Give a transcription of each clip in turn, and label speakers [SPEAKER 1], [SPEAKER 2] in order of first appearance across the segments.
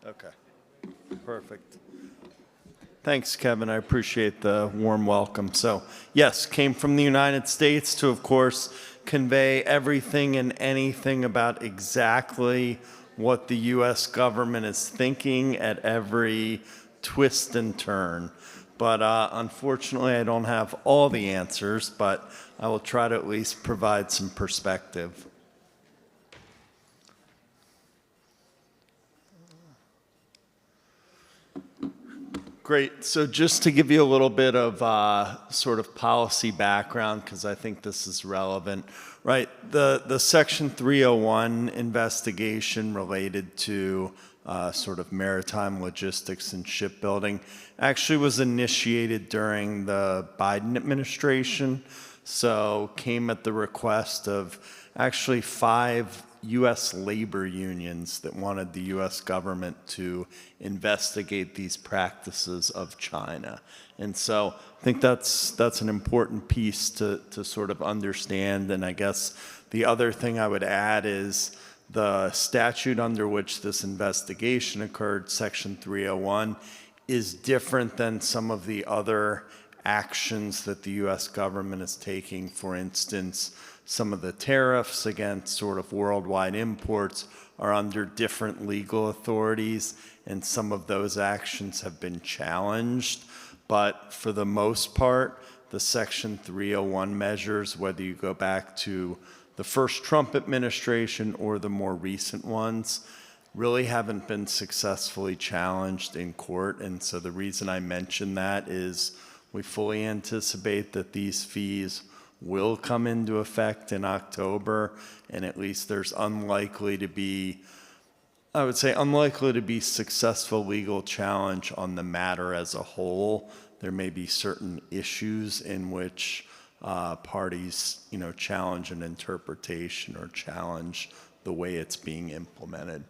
[SPEAKER 1] Okay, perfect. Thanks, Kevin. I appreciate the warm welcome. So, yes, came from the United States to, of course, convey everything and anything about exactly what the U.S. government is thinking at every twist and turn. But unfortunately, I don't have all the answers, but I will try to at least provide some perspective. Great. So just to give you a little bit of sort of policy background, because I think this is relevant, right? The Section 301 investigation related to sort of maritime logistics and shipbuilding actually was initiated during the Biden administration. So came at the request of actually 5 U.S. labor unions that wanted the U.S. government to investigate these practices of China. And so I think that's an important piece to sort of understand. And I guess the other thing I would add is the statute under which this investigation occurred, Section 301, is different than some of the other actions that the U.S. government is taking. For instance, some of the tariffs against sort of worldwide imports are under different legal authorities, and some of those actions have been challenged. But for the most part, the Section 301 measures, whether you go back to the first Trump administration or the more recent ones, really haven't been successfully challenged in court. And so the reason I mention that is we fully anticipate that these fees will come into effect in October, and at least there's unlikely to be successful legal challenge on the matter as a whole. There may be certain issues in which parties, challenge an interpretation or challenge the way it's being implemented.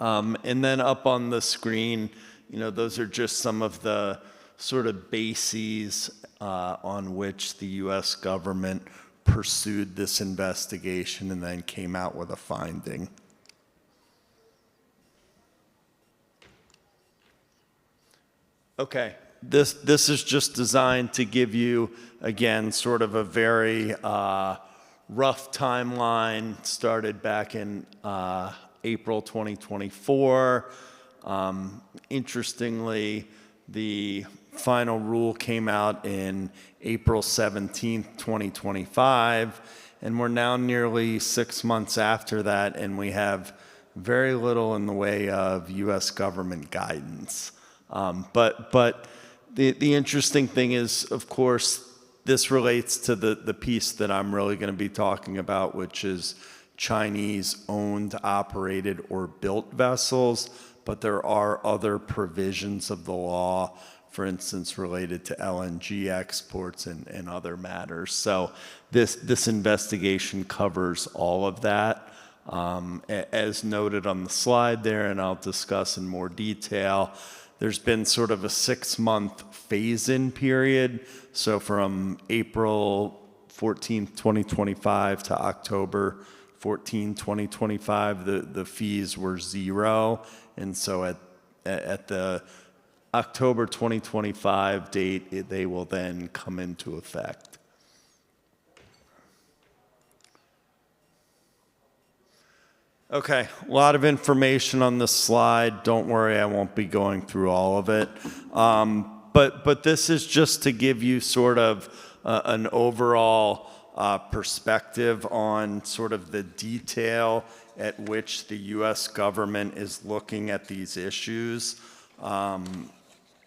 [SPEAKER 1] And then up on the screen, those are just some of the sort of bases on which the U.S. government pursued this investigation and then came out with a finding. Okay, this is just designed to give you, again, sort of a very rough timeline. Started back in April 2024. Interestingly, the final rule came out in April 17th, 2025, and we're now nearly 6 months after that, and we have very little in the way of U.S. government guidance. But the interesting thing is, of course, this relates to the piece that I'm really going to be talking about, which is Chinese owned, operated, or built vessels, but there are other provisions of the law, for instance, related to LNG exports and other matters. So this investigation covers all of that. As noted on the slide there, and I'll discuss in more detail, there's been sort of a 6-month phase-in period. So from April 14th, 2025 to October 14, 2025, the fees were 0. And so at the October 2025 date, they will then come into effect. Okay, a lot of information on this slide. Don't worry, I won't be going through all of it. But this is just to give you sort of an overall perspective on sort of the detail at which the U.S. government is looking at these issues. And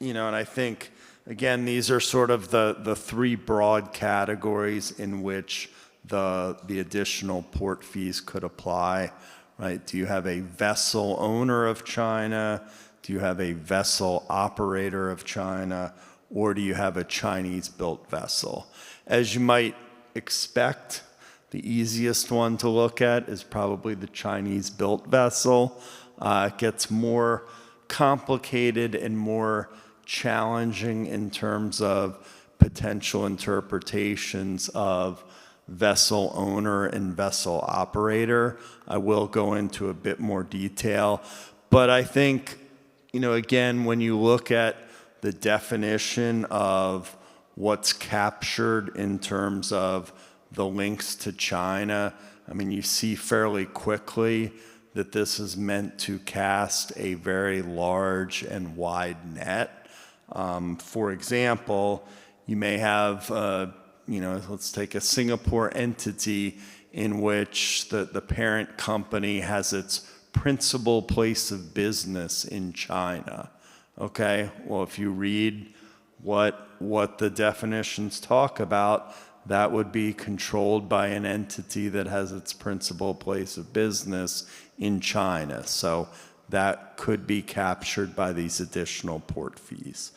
[SPEAKER 1] I think, again, these are sort of the 3 broad categories in which the additional port fees could apply, right? Do you have a vessel owner of China? Do you have a vessel operator of China? Or do you have a Chinese-built vessel? As you might expect, the easiest one to look at is probably the Chinese-built vessel. It gets more complicated and more challenging in terms of potential interpretations of vessel owner and vessel operator. I will go into a bit more detail, But I think, again, when you look at the definition of what's captured in terms of the links to China, I mean, you see fairly quickly that this is meant to cast a very large and wide net. For example, you may have, let's take a Singapore entity in which the parent company has its principal place of business in China. Okay, well, if you read what the definitions talk about, that would be controlled by an entity that has its principal place of business in China. So that could be captured by these additional port fees.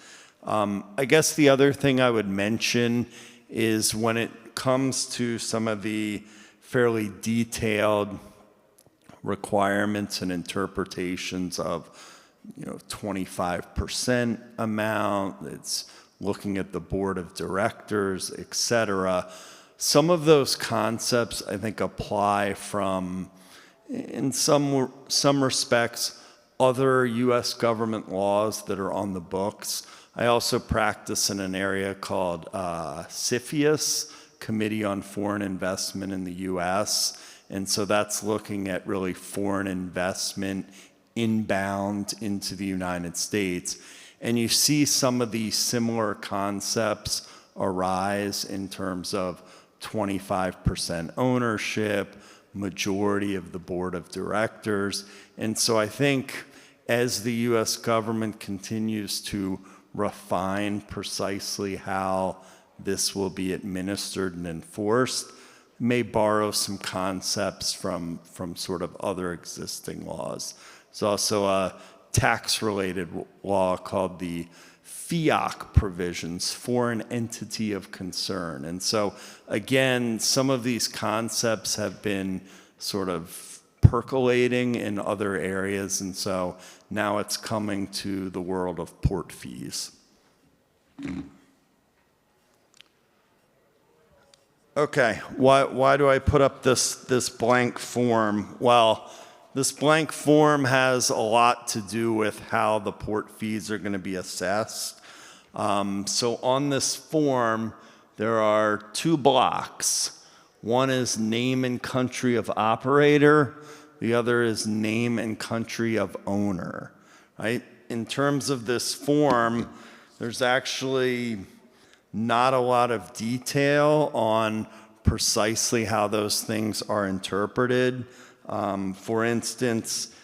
[SPEAKER 1] I guess the other thing I would mention is when it comes to some of the fairly detailed requirements and interpretations of 25% amount, it's looking at the board of directors, et cetera. Some of those concepts, I think, apply from, in some respects, other U.S. government laws that are on the books. I also practice in an area called CFIUS, Committee on Foreign Investment in the U.S., and so that's looking at really foreign investment inbound into the United States. And you see some of these similar concepts arise in terms of 25% ownership, majority of the board of directors. And so I think as the US government continues to refine precisely how this will be administered and enforced, may borrow some concepts from sort of other existing laws. There's also a tax-related law called the FEOC provisions, Foreign Entity of Concern. And so, again, some of these concepts have been sort of percolating in other areas, and so now it's coming to the world of port fees. Okay, why do I put up this blank form? Well, this blank form has a lot to do with how the port fees are going to be assessed. So on this form, there are two blocks. One is name and country of operator. The other is name and country of owner, right? In terms of this form, there's actually not a lot of detail on precisely how those things are interpreted. For instance,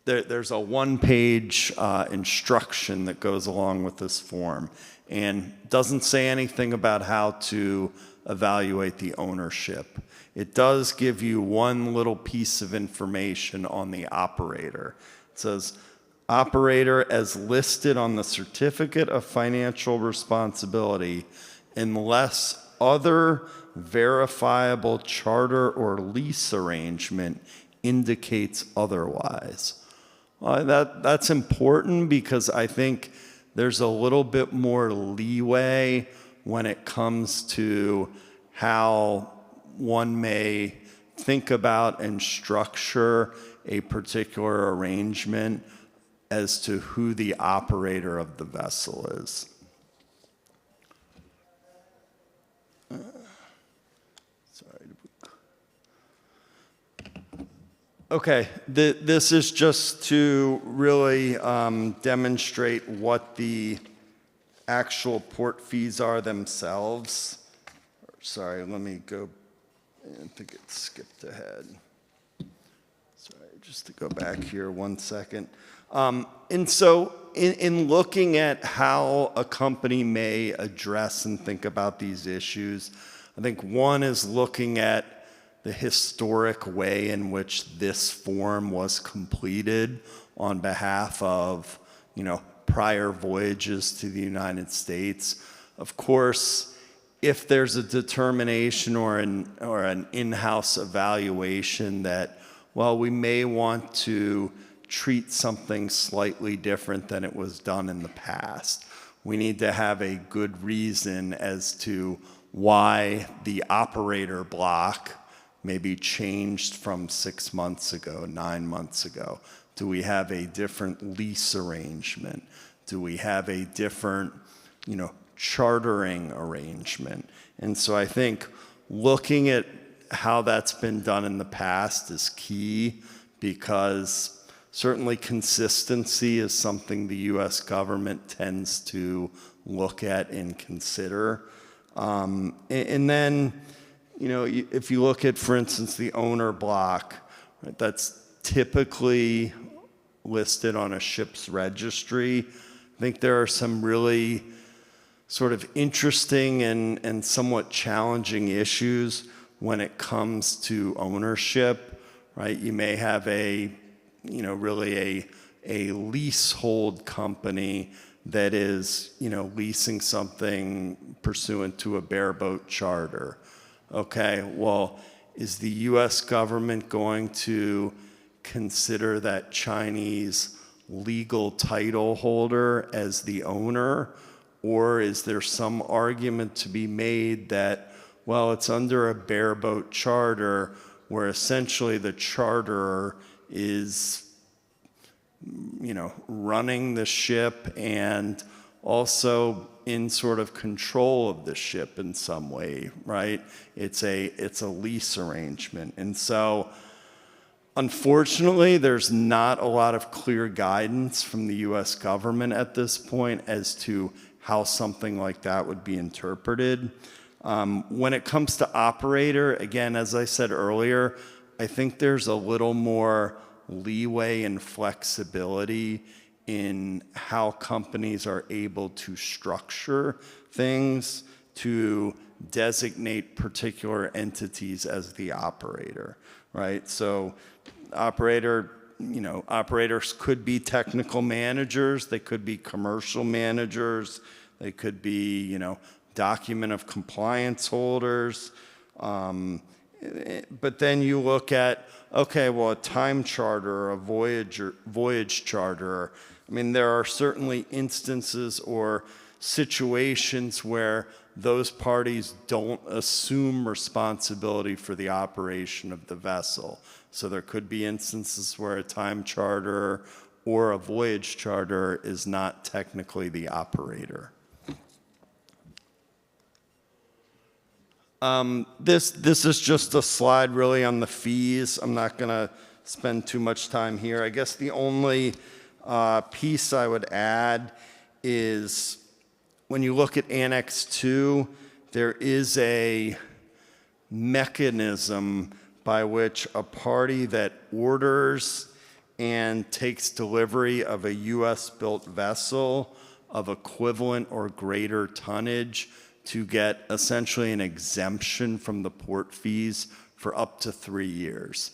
[SPEAKER 1] there's a one-page instruction that goes along with this form and doesn't say anything about how to evaluate the ownership. It does give you one little piece of information on the operator. It says, operator as listed on the certificate of financial responsibility unless other verifiable charter or lease arrangement indicates otherwise. That's important because I think there's a little bit more leeway when it comes to how one may think about and structure a particular arrangement as to who the operator of the vessel is. Okay, this is just to really demonstrate what the actual port fees are themselves. Sorry, let me go, I think it skipped ahead. Sorry, just to go back here 1 second. And so in looking at how a company may address and think about these issues, I think one is looking at the historic way in which this form was completed on behalf of, prior voyages to the United States. Of course, if there's a determination or an in-house evaluation that, well, we may want to treat something slightly different than it was done in the past, we need to have a good reason as to why the operator block maybe changed from 6 months ago, 9 months ago. Do we have a different lease arrangement? Do we have a different, chartering arrangement? And so I think looking at how that's been done in the past is key, because certainly consistency is something the U.S. government tends to look at and consider. And then, if you look at, for instance, the owner block, right, that's typically listed on a ship's registry. I think there are some really sort of interesting and somewhat challenging issues when it comes to ownership, right? You may have really a leasehold company that is, leasing something pursuant to a bareboat charter. Okay, well, is the U.S. government going to consider that Chinese legal title holder as the owner? Or is there some argument to be made that, well, it's under a bareboat charter where essentially the charterer is, running the ship and also in sort of control of the ship in some way, right? It's a lease arrangement. And so, unfortunately, there's not a lot of clear guidance from the U.S. government at this point as to how something like that would be interpreted. When it comes to operator, again, as I said earlier, I think there's a little more leeway and flexibility in how companies are able to structure things to designate particular entities as the operator, right? So operators could be technical managers, they could be commercial managers, they could be, document of compliance holders. But then you look at, okay, well, a time charter, a voyage charter. I mean, there are certainly instances or situations where those parties don't assume responsibility for the operation of the vessel. So there could be instances where a time charter or a voyage charter is not technically the operator. This is just a slide really on the fees. I'm not going to spend too much time here. I guess the only piece I would add is when you look at Annex 2, there is a mechanism by which a party that orders and takes delivery of a U.S.-built vessel of equivalent or greater tonnage to get essentially an exemption from the port fees for up to 3 years.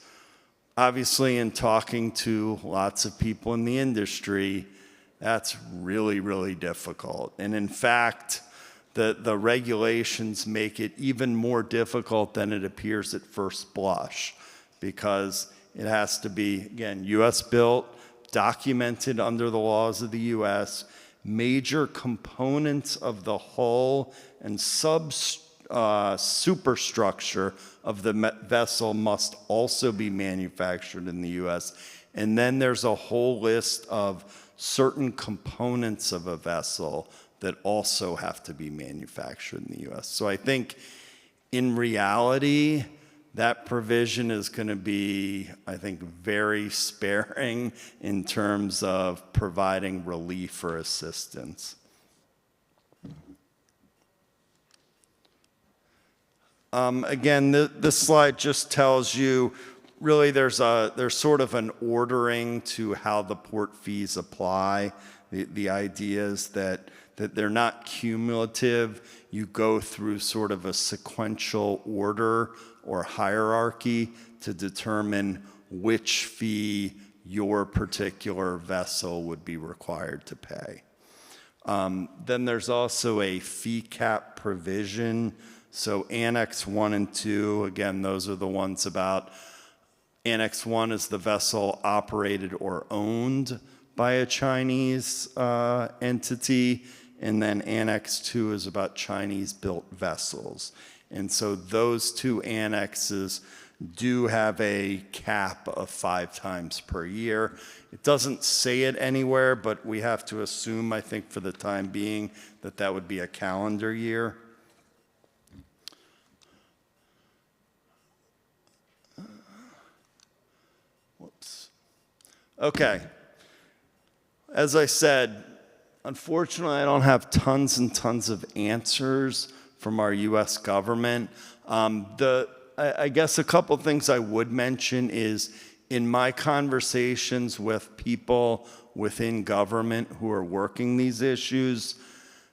[SPEAKER 1] Obviously, in talking to lots of people in the industry, that's really, really difficult. And in fact, the regulations make it even more difficult than it appears at first blush, because it has to be, again, U.S. built, documented under the laws of the U.S., major components of the hull and superstructure of the vessel must also be manufactured in the U.S. And then there's a whole list of certain components of a vessel that also have to be manufactured in the U.S. So I think in reality, that provision is going to be, I think, very sparing in terms of providing relief or assistance. Again, this slide just tells you, really there's sort of an ordering to how the port fees apply. The idea is that they're not cumulative. You go through sort of a sequential order or hierarchy to determine which fee your particular vessel would be required to pay. Then there's also a fee cap provision. So Annex 1 and 2, again, those are the ones about Annex 1 is the vessel operated or owned by a Chinese entity, and then Annex 2 is about Chinese-built vessels. And so those two annexes do have a cap of 5 times per year. It doesn't say it anywhere, but we have to assume, I think, for the time being, that that would be a calendar year. Whoops. Okay. As I said, unfortunately, I don't have tons and tons of answers from our U.S. government. I guess a couple things I would mention is in my conversations with people within government who are working these issues,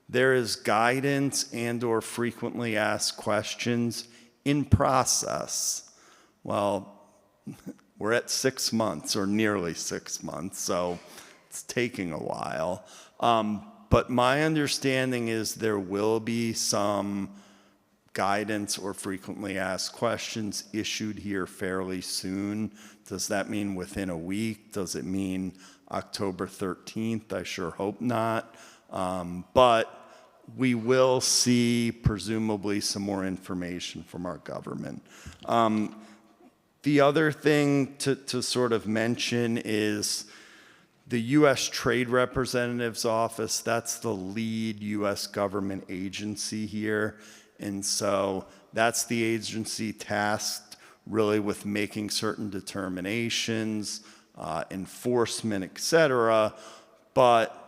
[SPEAKER 1] there is guidance and or frequently asked questions in process. Well, we're at 6 months or nearly 6 months, so it's taking a while. But my understanding is there will be some guidance or frequently asked questions issued here fairly soon. Does that mean within a week? Does it mean October 13th? I sure hope not. But we will see presumably some more information from our government. The other thing to sort of mention is the U.S. Trade Representative's Office. That's the lead U.S. government agency here. And so that's the agency tasked really with making certain determinations, enforcement, et cetera. But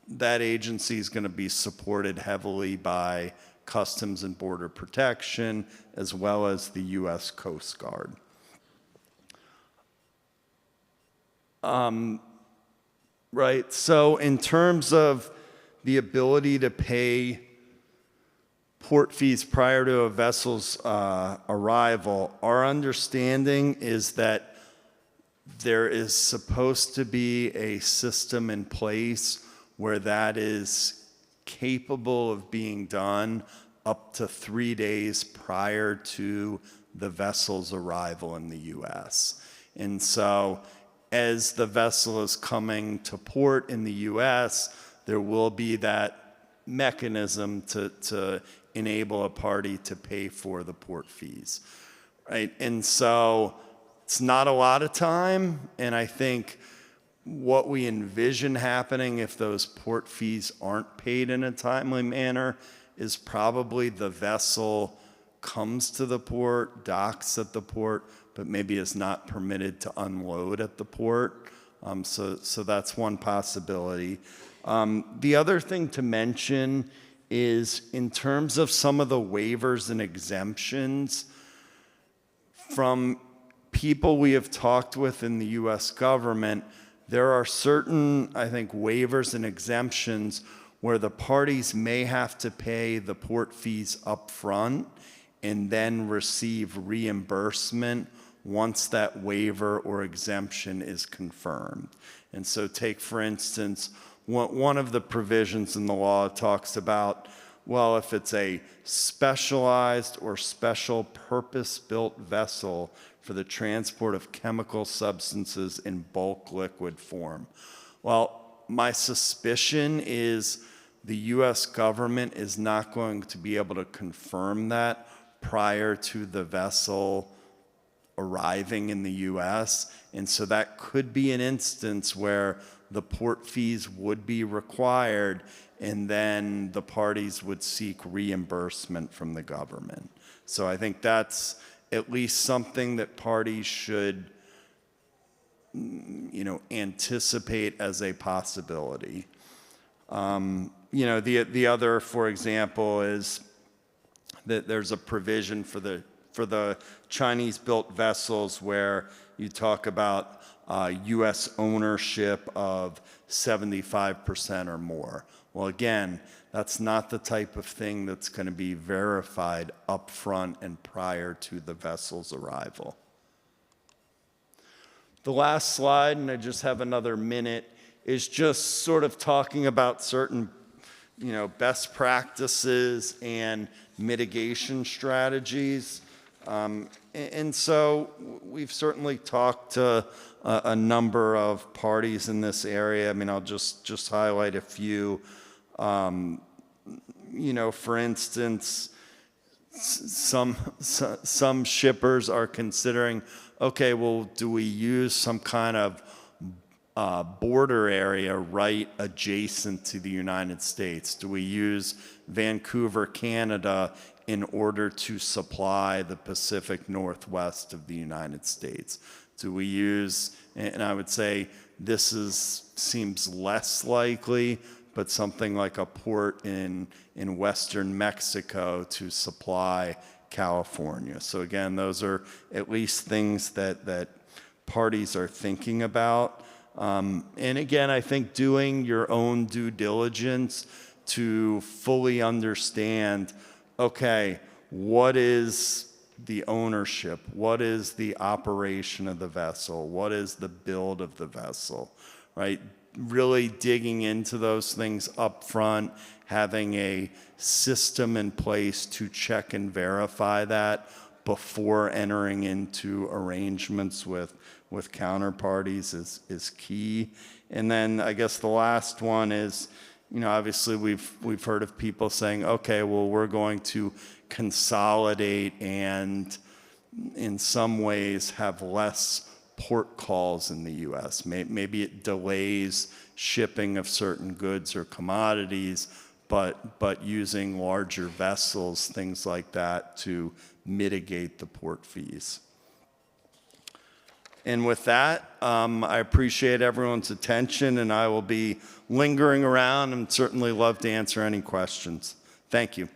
[SPEAKER 1] that agency is going to be supported heavily by Customs and Border Protection, as well as the U.S. Coast Guard. Right, so in terms of the ability to pay port fees prior to a vessel's arrival, our understanding is that there is supposed to be a system in place where that is capable of being done up to 3 days prior to the vessel's arrival in the U.S. And so as the vessel is coming to port in the U.S., there will be that mechanism to enable a party to pay for the port fees, right? And so it's not a lot of time, and I think what we envision happening if those port fees aren't paid in a timely manner is probably the vessel comes to the port, docks at the port, but maybe is not permitted to unload at the port. So that's one possibility. The other thing to mention is in terms of some of the waivers and exemptions from people we have talked with in the U.S. government, there are certain, I think, waivers and exemptions where the parties may have to pay the port fees up front and then receive reimbursement once that waiver or exemption is confirmed. And so take, for instance, one of the provisions in the law talks about, well, if it's a specialized or special purpose-built vessel for the transport of chemical substances in bulk liquid form. Well, my suspicion is the U.S. government is not going to be able to confirm that prior to the vessel arriving in the U.S. And so that could be an instance where the port fees would be required and then the parties would seek reimbursement from the government. So I think that's at least something that parties should, anticipate as a possibility. The other, for example, is that there's a provision for the Chinese-built vessels where you talk about U.S. ownership of 75% or more. Well, again, that's not the type of thing that's going to be verified up front and prior to the vessel's arrival. The last slide, and I just have another minute, is just sort of talking about certain best practices and mitigation strategies. And so we've certainly talked to a number of parties in this area. I mean, I'll just highlight a few. For instance, some shippers are considering, okay, well, do we use some kind of border area right adjacent to the United States? Do we use Vancouver, Canada, in order to supply the Pacific Northwest of the United States? Do we use, and I would say seems less likely, but something like a port in Western Mexico to supply California. So again, those are at least things that parties are thinking about. And again, I think doing your own due diligence to fully understand, okay, what is the ownership? What is the operation of the vessel? What is the build of the vessel, right? Really digging into those things up front, having a system in place to check and verify that before entering into arrangements with counterparties is key. And then I guess the last one is, obviously we've heard of people saying, okay, well, we're going to consolidate and in some ways have less port calls in the U.S. Maybe it delays shipping of certain goods or commodities, but using larger vessels, things like that, to mitigate the port fees. And with that, I appreciate everyone's attention, and I will be lingering around and certainly love to answer any questions. Thank you.